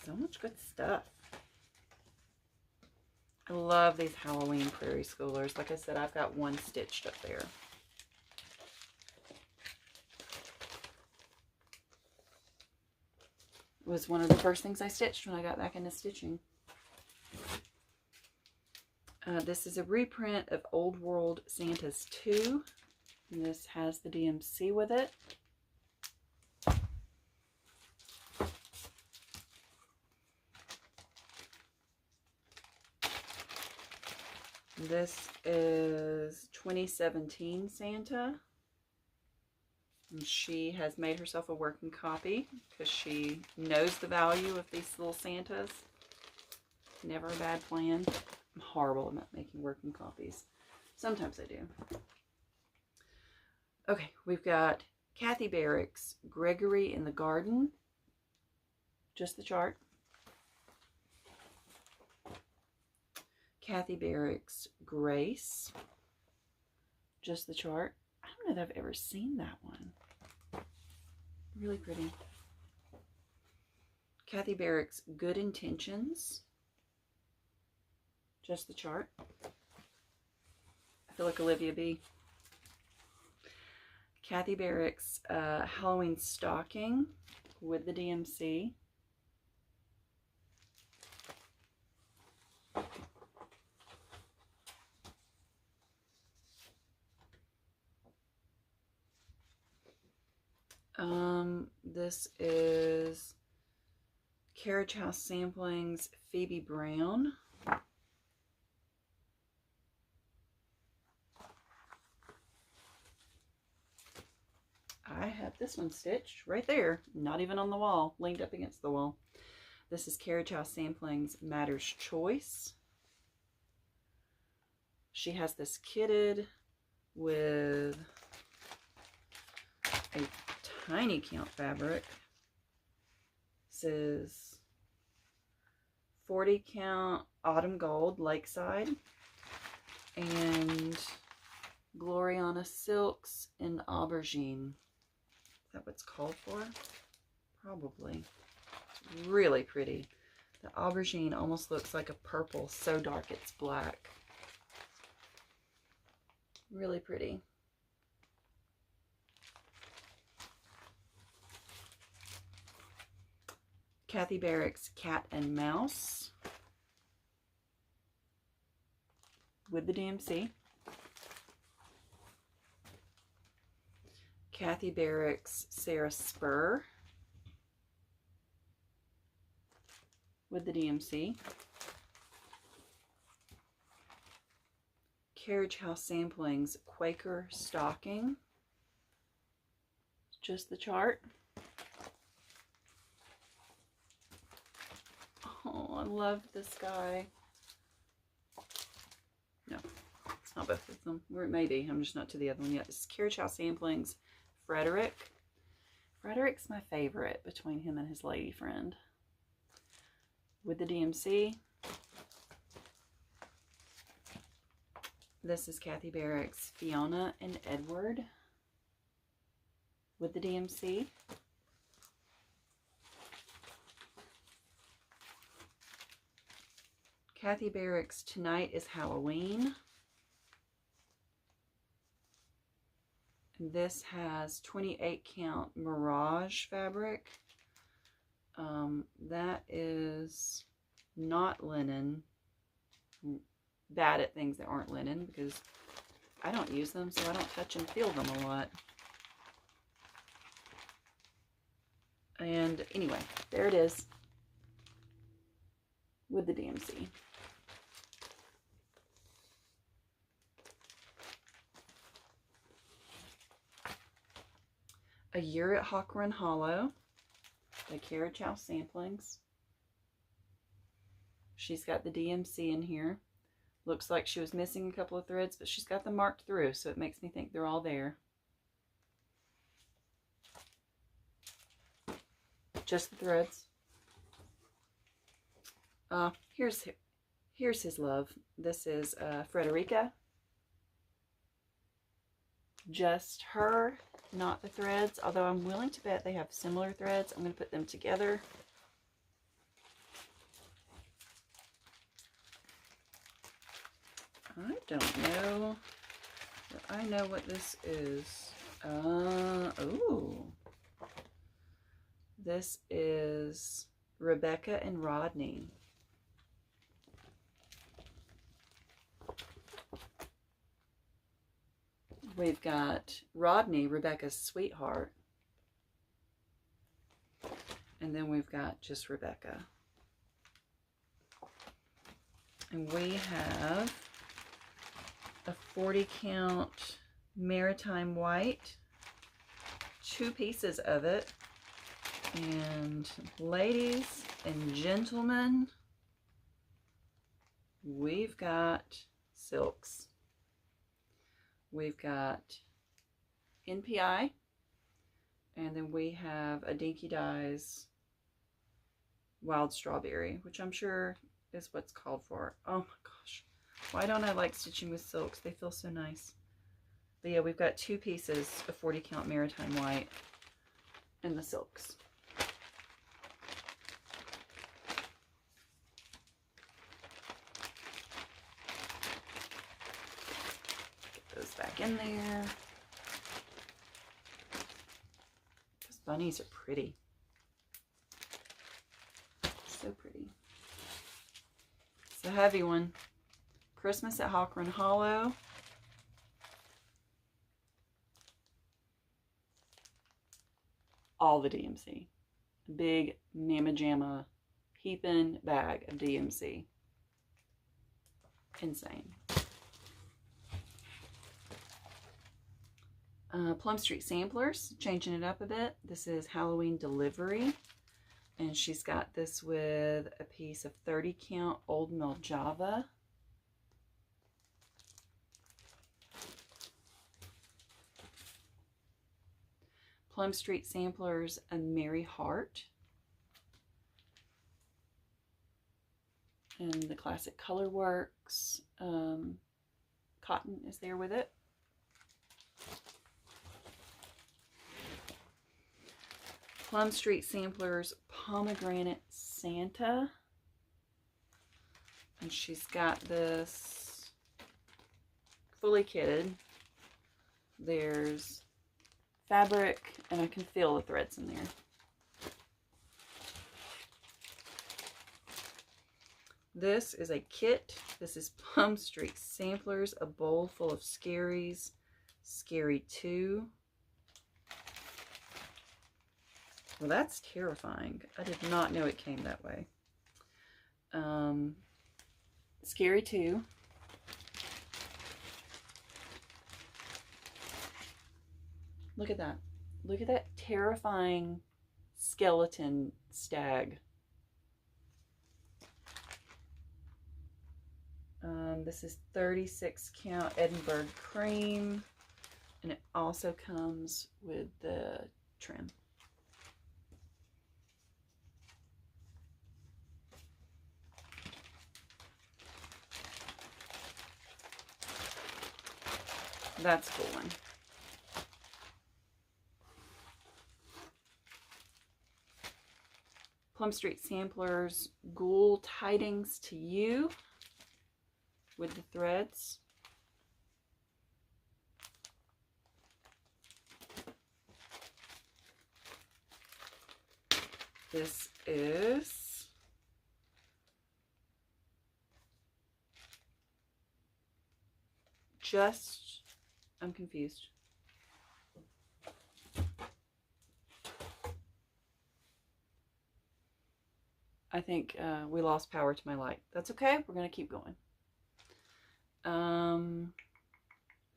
So much good stuff. I love these Halloween Prairie Schoolers. Like I said, I've got one stitched up there. It was one of the first things I stitched when I got back into stitching. This is a reprint of Old World Santas 2. And this has the DMC with it. This is 2017 Santa. And she has made herself a working copy because she knows the value of these little Santas. Never a bad plan. I'm horrible at making working copies. Sometimes I do. Okay, we've got Kathy Barrick's Gregory in the Garden. Just the chart. Kathy Barrick's Grace. Just the chart. I don't know that I've ever seen that one. Really pretty. Kathy Barrick's Good Intentions. Just the chart. I feel like Olivia B. Kathy Barrick's Halloween Stocking with the DMC. This is Carriage House Samplings Phoebe Brown. I have this one stitched right there, not even on the wall, leaned up against the wall. This is Carriage House Samplings Matter's Choice. She has this kitted with a tiny count fabric. This is 40 count Autumn Gold Lakeside and Gloriana Silks in Aubergine. Is that what it's called for? Probably. It's really pretty. The aubergine almost looks like a purple, so dark it's black. Really pretty. Kathy Barrick's Cat and Mouse with the DMC. Kathy Barrick's Sarah Spur with the DMC. Carriage House Samplings Quaker Stocking. Just the chart. Oh, I love this guy. No, it's not both of them. Or it may be. I'm just not to the other one yet. This is Carriage House Samplings Frederick. Frederick's my favorite between him and his lady friend. With the DMC. This is Kathy Barrick's Fiona and Edward with the DMC. Kathy Barrick's Tonight is Halloween. And this has 28 count Mirage fabric. That is not linen. I'm bad at things that aren't linen because I don't use them, so I don't touch and feel them a lot. And anyway, there it is with the DMC. A Year at Hawk Run Hollow by Carriage House Samplings. She's got the DMC in here. Looks like she was missing a couple of threads, but she's got them marked through, so it makes me think they're all there. Just the threads. Here's his love. This is Frederica. Just her, not the threads, although I'm willing to bet they have similar threads. I'm going to put them together. I don't know, but I know what this is. Oh, this is Rebecca and Rodney. We've got Rodney, Rebecca's sweetheart. And then we've got just Rebecca. And we have a 40 count Maritime White, 2 pieces of it. And ladies and gentlemen, we've got silks. We've got NPI, and then we have a Dinky Dyes Wild Strawberry, which I'm sure is what's called for. Oh my gosh. Why don't I like stitching with silks? They feel so nice. But yeah, we've got 2 pieces of 40 count Maritime White in the silks. Get those back in there. Those bunnies are pretty. So pretty. It's a heavy one. Christmas at Hawk Run Hollow. All the DMC. A big mamma jamma heaping bag of DMC. Insane. Plum Street Samplers, changing it up a bit. This is Halloween Delivery. And she's got this with a piece of 30 count Old Mill Java. Plum Street Samplers, A Merry Heart. And the classic Colorworks cotton is there with it. Plum Street Samplers, Pomegranate Santa. And she's got this fully kitted. There's fabric, and I can feel the threads in there. This is a kit. This is Plum Street Samplers, A Bowl Full of Scaries, Scary 2. Well, that's terrifying. I did not know it came that way. Scary 2. Look at that. Look at that terrifying skeleton stag. This is 36 count Edinburgh Cream, and it also comes with the trim. That's a cool one. Plum Street Samplers, Ghoul Tidings to You with the threads. This is just, I'm confused. I think we lost power to my light. That's okay. We're going to keep going.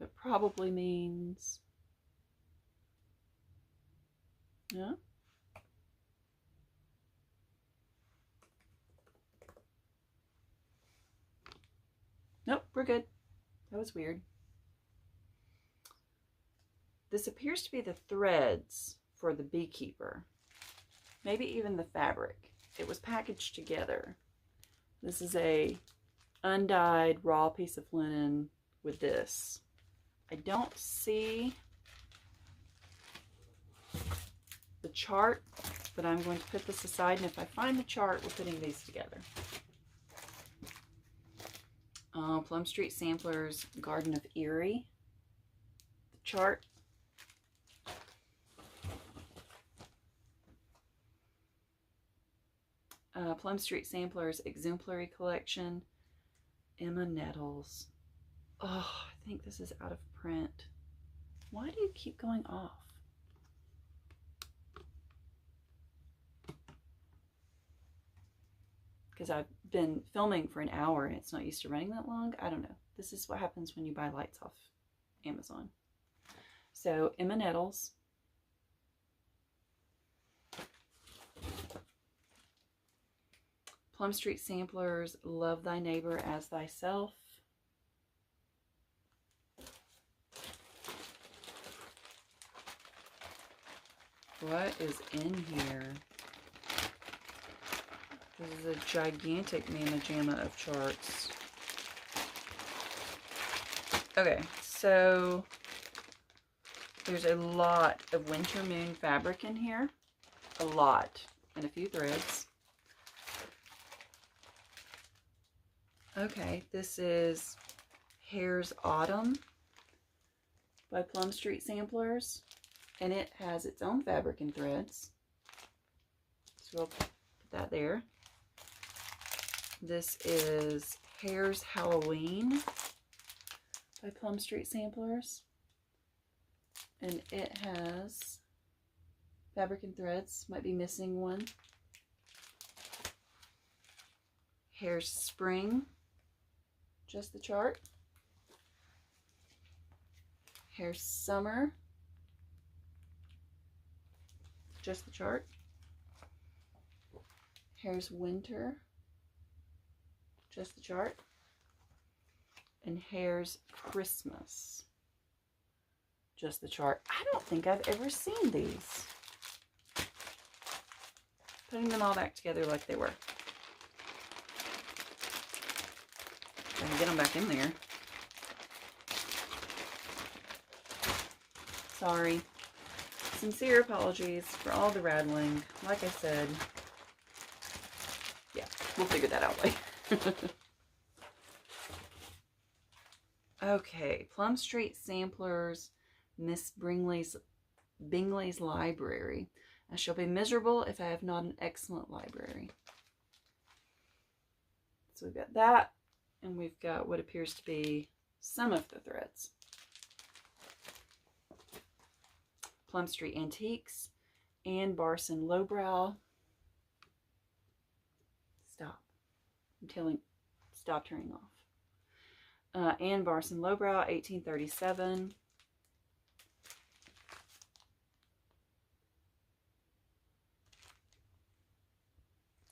It probably means... Yeah. Nope, we're good. That was weird. This appears to be the threads for the beekeeper. Maybe even the fabric. It was packaged together. This is a undyed raw piece of linen with this. I don't see the chart, but I'm going to put this aside, and if I find the chart, we're putting these together. Plum Street Samplers, Garden of Erie. The chart. Plum Street Samplers, Exemplary Collection. Emma Nettles. Oh, I think this is out of print. Why do you keep going off? Because I've been filming for an hour and it's not used to running that long. I don't know. This is what happens when you buy lights off Amazon. So Emma Nettles. Plum Street Samplers, Love Thy Neighbor as Thyself. What is in here? This is a gigantic mamma jamma of charts. Okay, so there's a lot of Winter Moon fabric in here. A lot. And a few threads. Okay, this is Hare's Autumn by Plum Street Samplers. And it has its own fabric and threads. So we'll put that there. This is Hare's Halloween by Plum Street Samplers. And it has fabric and threads. Might be missing one. Hare's Spring. Just the chart. Hare's Summer. Just the chart. Hare's Winter. Just the chart. And Hare's Christmas. Just the chart. I don't think I've ever seen these. Putting them all back together like they were. I can get them back in there. Sorry. Sincere apologies for all the rattling. Like I said, yeah, we'll figure that out later. Okay, Plum Street Samplers, Miss Bingley's Library. I shall be miserable if I have not an excellent library. So we've got that, and we've got what appears to be some of the threads. Plum Street Antiques, Ann Barson Lowbrow. Stop. I'm telling, stop turning off. Ann Barson Lowbrow, 1837.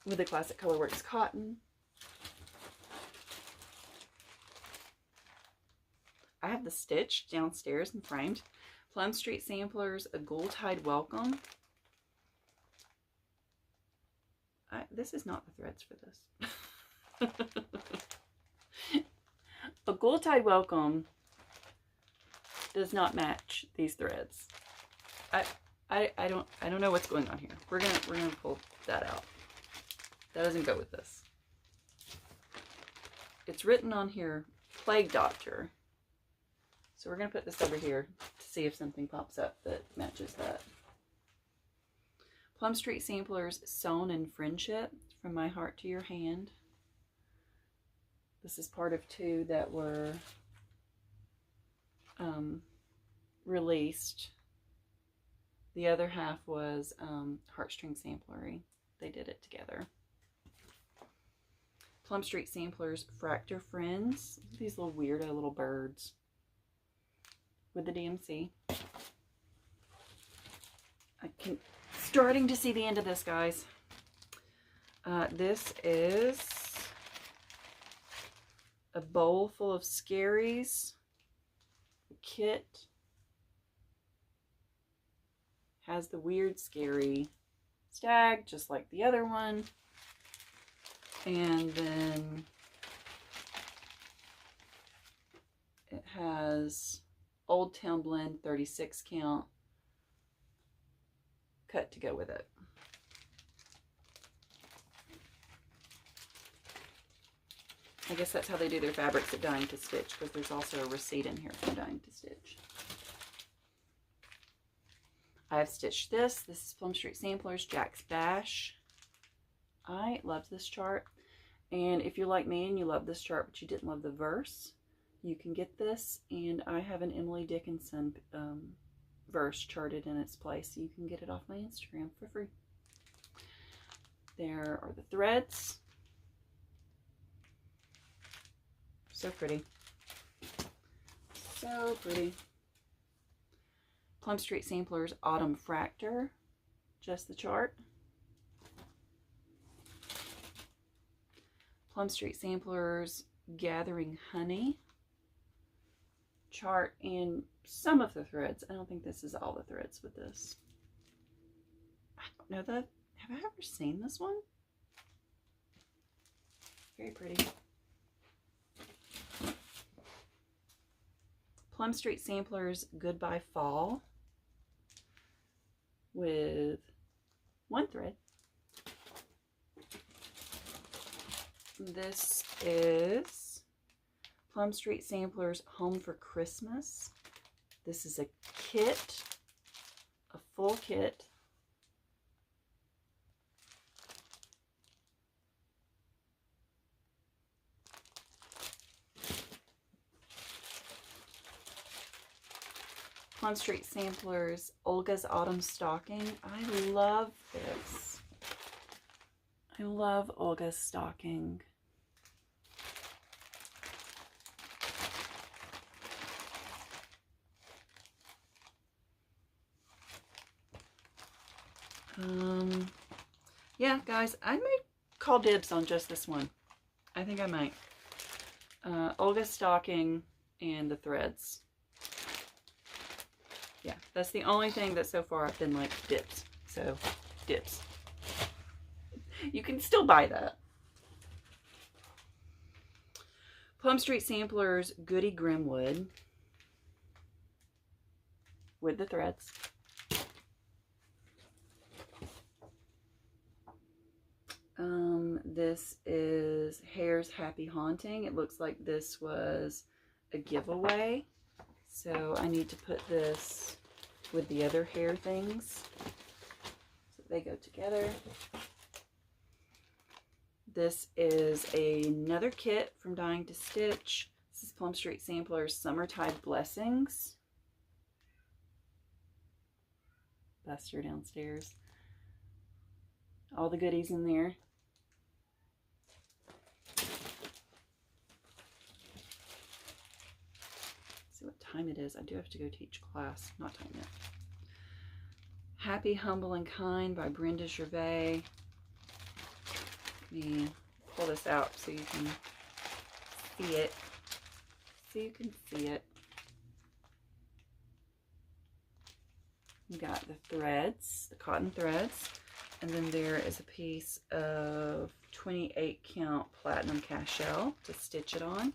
With the Classic Colorworks cotton. I have the stitch downstairs and framed. Plum Street Samplers, A Ghoultide Welcome. This is not the threads for this. A Ghoultide Welcome does not match these threads. I don't know what's going on here. We're gonna pull that out. That doesn't go with this. It's written on here, Plague Doctor. So we're going to put this over here to see if something pops up that matches that. Plum Street Samplers, Sewn in Friendship, From My Heart to Your Hand. This is part of 2 that were released. The other half was Heartstring Samplery. They did it together. Plum Street Samplers, Fractor Friends. These little weirdo little birds. With the DMC. Starting to see the end of this, guys. This is a bowl full of scaries. The kit has the weird scary stag, just like the other one. And then it has Old Town Blend 36 count cut to go with it. I guess that's how they do their fabrics at Dying to Stitch, because there's also a receipt in here for Dying to Stitch. I have stitched this. This is Plum Street Samplers, Jack's Bash. I love this chart. And if you're like me and you love this chart but you didn't love the verse, you can get this, and I have an Emily Dickinson verse charted in its place, so you can get it off my Instagram for free. There are the threads. So pretty. So pretty. Plum Street Samplers, Autumn Fractor. Just the chart. Plum Street Samplers Gathering Honey chart, and some of the threads. I don't think this is all the threads with this. I don't know that. Have I ever seen this one? Very pretty. Plum Street Samplers Goodbye Fall with one thread. This is Plum Street Samplers Home for Christmas. This is a kit, a full kit. Plum Street Samplers Olga's Autumn Stocking. I love this. I love Olga's stocking. Yeah, guys, I may call dibs on just this one. I think I might. Olga's stocking and the threads. Yeah, that's the only thing that so far I've been like dibs. So, dibs. You can still buy that. Plum Street Samplers Goody Grimwood with the threads. This is Hare's Happy Haunting. It looks like this was a giveaway. So I need to put this with the other hair things so they go together. This is another kit from Dying to Stitch. This is Plum Street Samplers Summertide Blessings. Buster downstairs. All the goodies in there. See what time it is. I do have to go teach class. Not time yet. Happy, Humble, and Kind by Brenda Gervais. Let me pull this out so you can see it. You got the threads, the cotton threads, and then there is a piece of 28 count platinum cashel to stitch it on.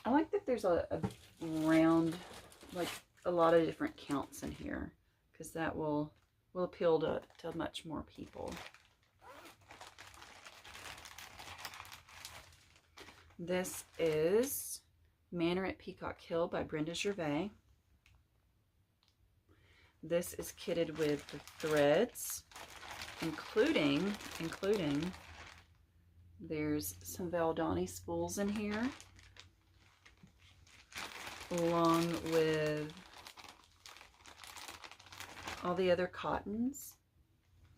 I like that there's a round, like a lot of different counts in here, because that will appeal to much more people. This is Manor at Peacock Hill by Brenda Gervais. This is kitted with the threads, including there's some Valdani spools in here, along with all the other cottons.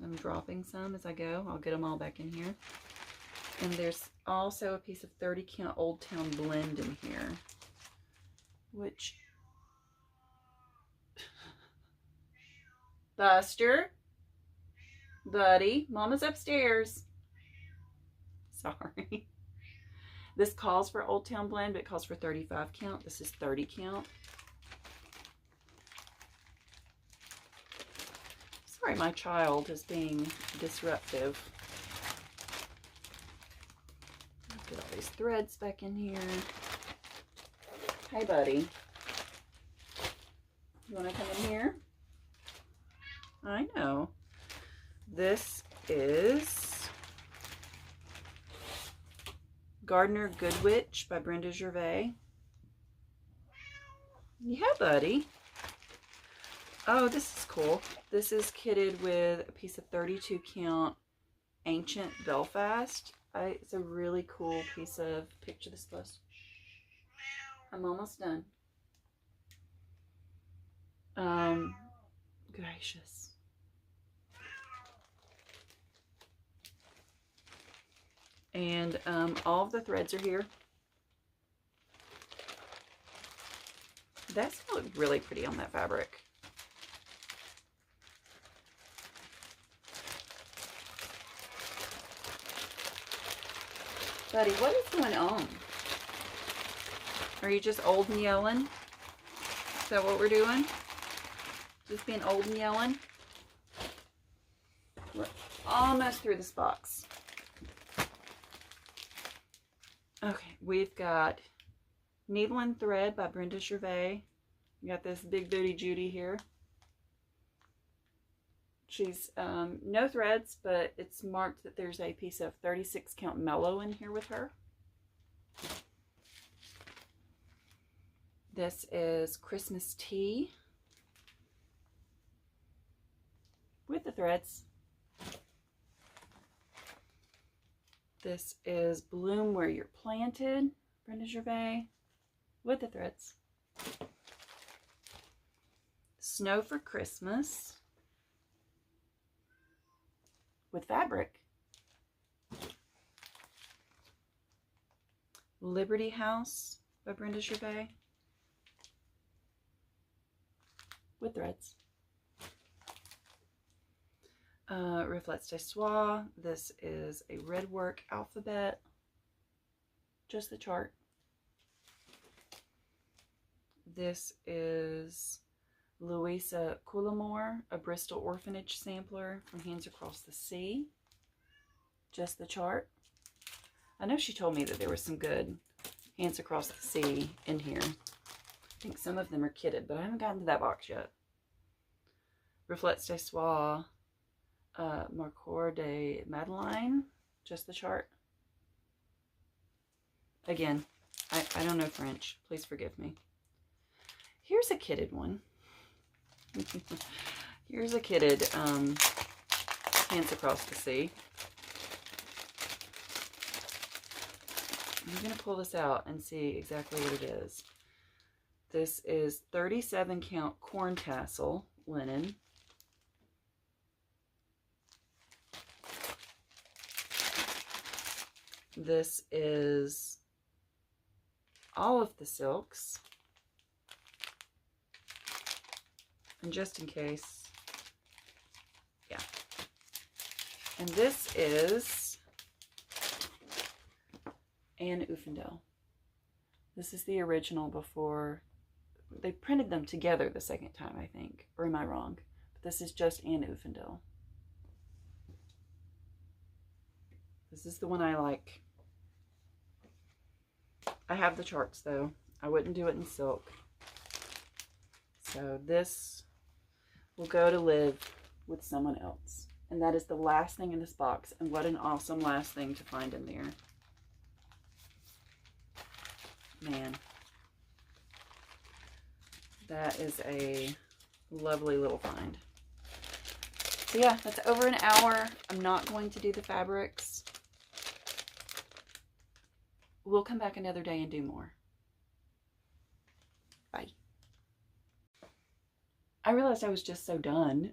I'm dropping some as I go. I'll get them all back in here. And there's also a piece of 30 count Old Town blend in here, which Buster, buddy, Mama's upstairs. Sorry. This calls for Old Town blend, but it calls for 35 count. This is 30 count. Sorry, my child is being disruptive. Get all these threads back in here. Hey, buddy. You want to come in here? I know. This is Gardner Goodwitch by Brenda Gervais. Yeah, buddy. Oh, this is cool. This is kitted with a piece of 32 count Ancient Belfast. It's a really cool piece of, picture this close. I'm almost done. Gracious. And all of the threads are here. That's gonna look really pretty on that fabric. Buddy, what is going on? Are you just old and yelling? Is that what we're doing? Just being old and yelling? We're almost through this box. Okay, we've got Needle and Thread by Brenda Gervais. We got this Big Booty Judy here. She's no threads, but it's marked that there's a piece of 36 count mellow in here with her. This is Christmas Tea with the threads. This is Bloom Where You're Planted, Brenda Gervais, with the threads. Snow for Christmas, with fabric. Liberty House by Brenda Gervais, with threads. Reflets de Soie. This is a red work alphabet, just the chart. This is Louisa Coulamore, a Bristol Orphanage sampler from Hands Across the Sea, just the chart. I know she told me that there was some good Hands Across the Sea in here. I think some of them are kitted, but I haven't gotten to that box yet. Reflets de Soie, Marcour de Madeleine, just the chart. Again, I don't know French. Please forgive me. Here's a kitted one. Here's a kitted Hands Across the Sea. I'm going to pull this out and see exactly what it is. This is 37 count corn tassel linen. This is all of the silks. And just in case, yeah. And this is Anne Uffendell. This is the original before they printed them together the second time, I think. Or am I wrong? But this is just Anne Uffendell. This is the one I like. I have the charts though. I wouldn't do it in silk. So this will go to live with someone else. And that is the last thing in this box. And what an awesome last thing to find in there. Man. That is a lovely little find. So yeah, that's over an hour. I'm not going to do the fabrics. We'll come back another day and do more. Bye. I realized I was just so done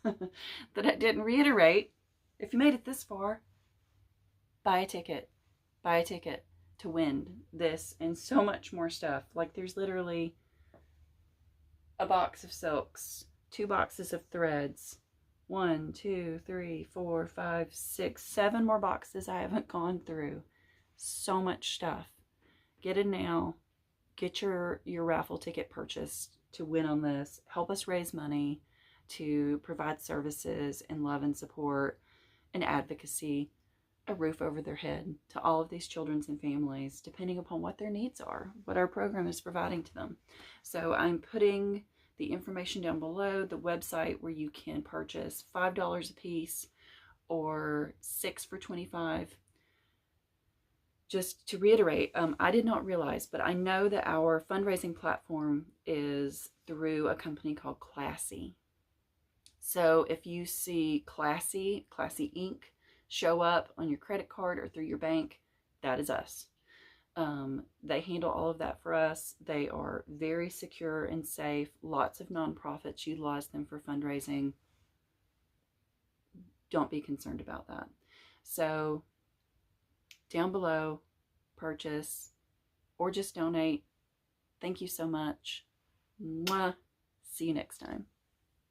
that I didn't reiterate. If you made it this far, buy a ticket. Buy a ticket to win this and so much more stuff. Like there's literally a box of silks, 2 boxes of threads, 1, 2, 3, 4, 5, 6, 7 more boxes I haven't gone through. So much stuff. Get in now. Get your raffle ticket purchased to win on this. Help us raise money to provide services and love and support and advocacy, a roof over their head to all of these children and families, depending upon what their needs are, what our program is providing to them. So I'm putting the information down below, the website where you can purchase $5 a piece or 6 for $25. Just to reiterate, I did not realize, but I know that our fundraising platform is through a company called Classy. So if you see Classy Inc. show up on your credit card or through your bank, that is us. They handle all of that for us. They are very secure and safe. Lots of nonprofits utilize them for fundraising. Don't be concerned about that. So down below, purchase or just donate. Thank you so much. Mwah. See you next time.